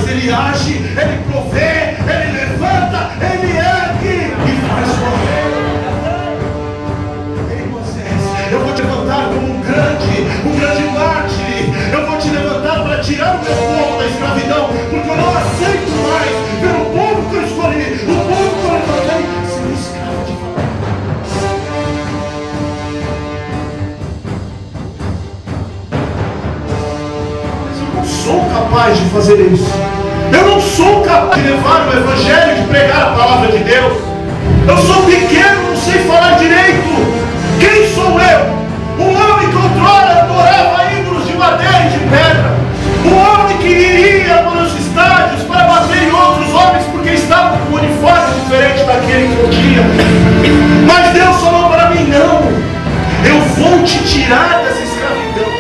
mas Ele age, Ele provê, Ele levanta, Ele ergue e faz correr. Ei, Moisés, eu vou te levantar como um grande mártir. Eu vou te levantar para tirar o meu povo da escravidão, porque eu não aceito mais ver o povo que eu escolhi, o povo que eu levantei, ser escravo de Faraó. Mas eu não sou capaz de fazer isso. Eu não sou capaz de levar o evangelho, de pregar a palavra de Deus. Eu sou pequeno, não sei falar direito. Quem sou eu? Um homem que outrora adorava ídolos de madeira e de pedra. Um homem que iria para os estádios para bater em outros homens porque estavam com um uniforme diferente daquele que eu tinha. Mas Deus falou para mim: não, eu vou te tirar dessa escravidão.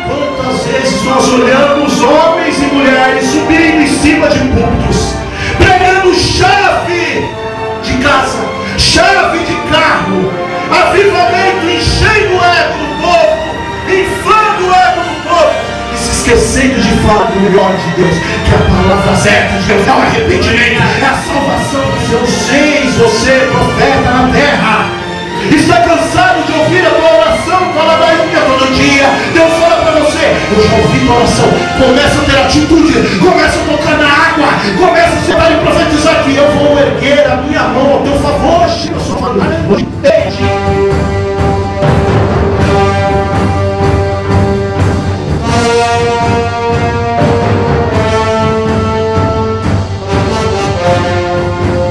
Quantas vezes nós olhamos homens e mulheres subindo em cima de púlpitos, pregando chave de casa, chave de carro, avivamento, enchendo o ego do povo, inflando o ego do povo, e se esquecendo de falar do melhor de Deus, que é a palavra certa de Deus, é o arrependimento, é a salvação dos seus reis. Você, profeta na terra, está cansado de ouvir a tua oração com a ladainha todo dia. Deus fala para você: eu já ouvi tua oração. Começa a ter atitude, começa a tocar na água, começa a sentar e profetizar que eu vou erguer a minha mão ao teu favor. Eu sou